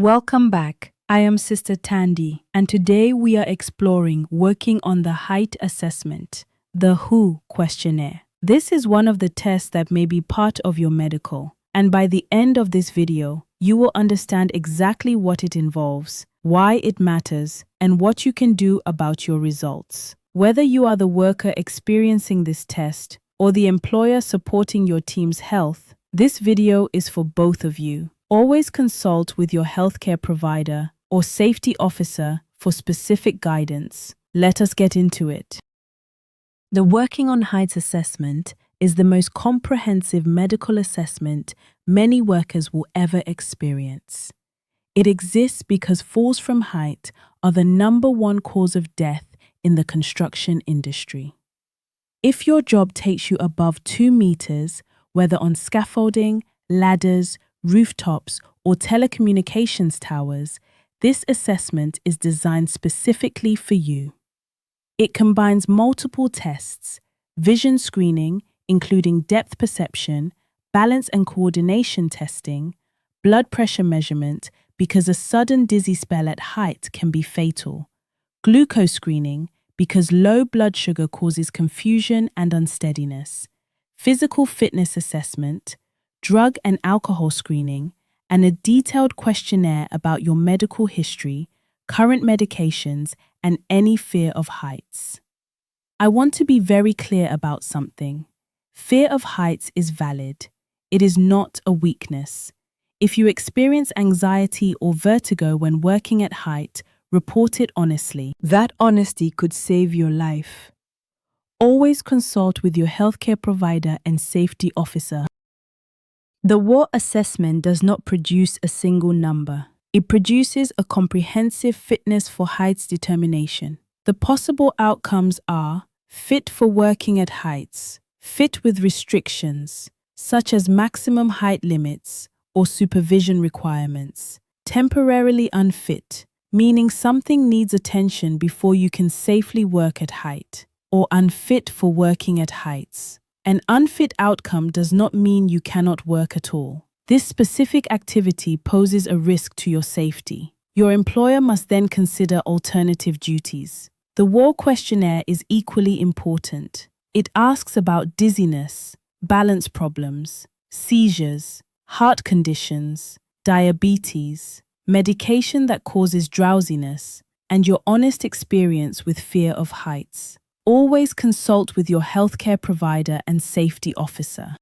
Welcome back. I am Sister Tandy, and today we are exploring working on the height assessment, the WHO questionnaire. This is one of the tests that may be part of your medical, and by the end of this video, you will understand exactly what it involves, why it matters, and what you can do about your results. Whether you are the worker experiencing this test or the employer supporting your team's health, this video is for both of you. Always consult with your healthcare provider or safety officer for specific guidance. Let us get into it. The Working on Heights assessment is the most comprehensive medical assessment many workers will ever experience. It exists because falls from height are the #1 cause of death in the construction industry. If your job takes you above 2 meters, whether on scaffolding, ladders, rooftops, or telecommunications towers, this assessment is designed specifically for you. It combines multiple tests, vision screening, including depth perception, balance and coordination testing, blood pressure measurement, because a sudden dizzy spell at height can be fatal, glucose screening, because low blood sugar causes confusion and unsteadiness, physical fitness assessment, drug and alcohol screening, and a detailed questionnaire about your medical history, current medications, and any fear of heights. I want to be very clear about something. Fear of heights is valid. It is not a weakness. If you experience anxiety or vertigo when working at height, report it honestly. That honesty could save your life. Always consult with your healthcare provider and safety officer. The WHO assessment does not produce a single number. It produces a comprehensive fitness for heights determination. The possible outcomes are fit for working at heights, fit with restrictions, such as maximum height limits or supervision requirements, temporarily unfit, meaning something needs attention before you can safely work at height, or unfit for working at heights. An unfit outcome does not mean you cannot work at all. This specific activity poses a risk to your safety. Your employer must then consider alternative duties. The WHO questionnaire is equally important. It asks about dizziness, balance problems, seizures, heart conditions, diabetes, medication that causes drowsiness, and your honest experience with fear of heights. Always consult with your healthcare provider and safety officer.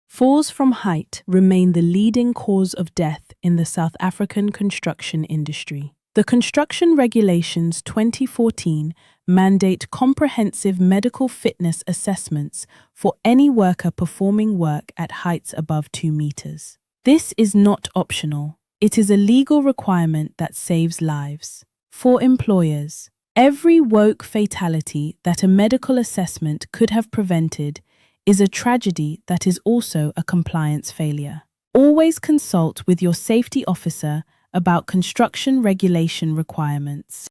Falls from height remain the leading cause of death in the South African construction industry. The Construction Regulations 2014 mandate comprehensive medical fitness assessments for any worker performing work at heights above 2 meters. This is not optional. It is a legal requirement that saves lives. For employers, every woke fatality that a medical assessment could have prevented is a tragedy that is also a compliance failure. Always consult with your safety officer about construction regulation requirements.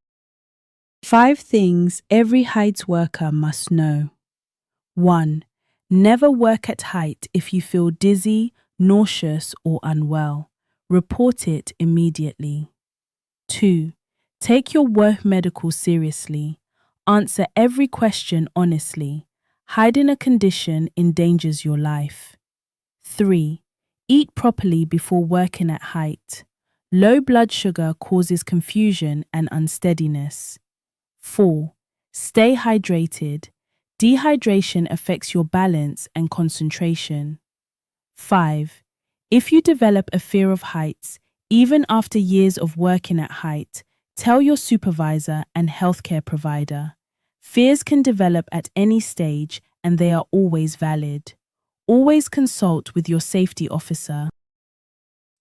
5 things every heights worker must know. 1. Never work at height if you feel dizzy, nauseous, or unwell. Report it immediately. 2. Take your work medical seriously. Answer every question honestly. Hiding a condition endangers your life. 3. Eat properly before working at height. Low blood sugar causes confusion and unsteadiness. 4. Stay hydrated. Dehydration affects your balance and concentration. 5. If you develop a fear of heights, even after years of working at height, tell your supervisor and healthcare provider. Fears can develop at any stage and they are always valid. Always consult with your safety officer.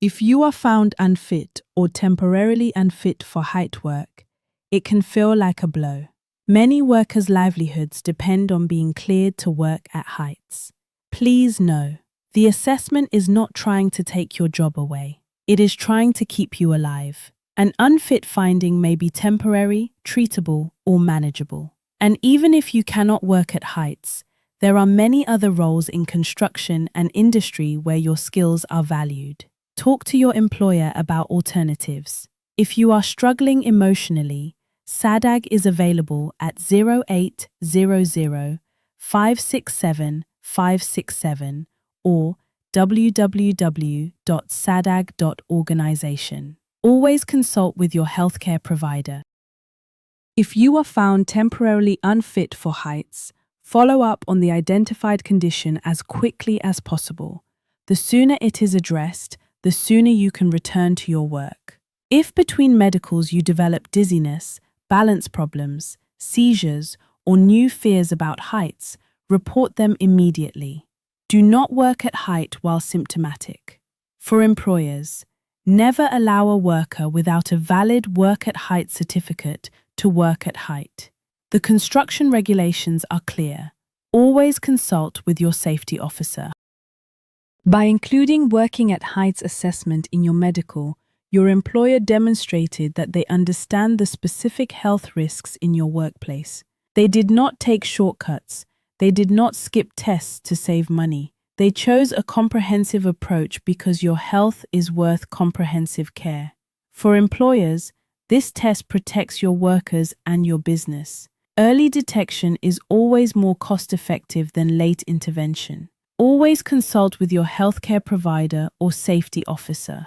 If you are found unfit or temporarily unfit for height work, it can feel like a blow. Many workers' livelihoods depend on being cleared to work at heights. Please know, the assessment is not trying to take your job away. It is trying to keep you alive. An unfit finding may be temporary, treatable, or manageable. And even if you cannot work at heights, there are many other roles in construction and industry where your skills are valued. Talk to your employer about alternatives. If you are struggling emotionally, SADAG is available at 0800 567 567 or www.sadag.organization. Always consult with your healthcare provider. If you are found temporarily unfit for heights, follow up on the identified condition as quickly as possible. The sooner it is addressed, the sooner you can return to your work. If between medicals you develop dizziness, balance problems, seizures, or new fears about heights, report them immediately. Do not work at height while symptomatic. For employers, never allow a worker without a valid work at height certificate to work at height. The construction regulations are clear. Always consult with your safety officer. By including working at heights assessment in your medical, your employer demonstrated that they understand the specific health risks in your workplace. They did not take shortcuts. They did not skip tests to save money. They chose a comprehensive approach because your health is worth comprehensive care. For employers, this test protects your workers and your business. Early detection is always more cost-effective than late intervention. Always consult with your healthcare provider or safety officer.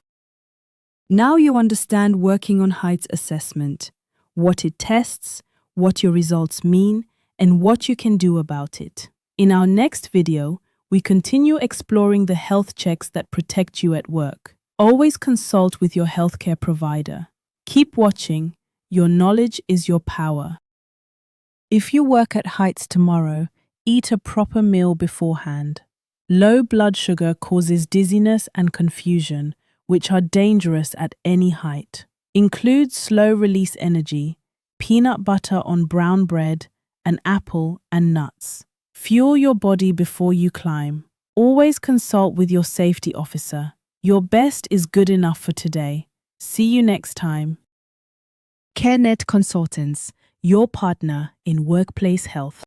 Now you understand working on heights assessment, what it tests, what your results mean, and what you can do about it. In our next video, we continue exploring the health checks that protect you at work. Always consult with your healthcare provider. Keep watching. Your knowledge is your power. If you work at heights tomorrow, eat a proper meal beforehand. Low blood sugar causes dizziness and confusion, which are dangerous at any height. Include slow-release energy, peanut butter on brown bread, an apple, and nuts. Fuel your body before you climb. Always consult with your safety officer. Your best is good enough for today. See you next time. CareNet Consultants, your partner in workplace health.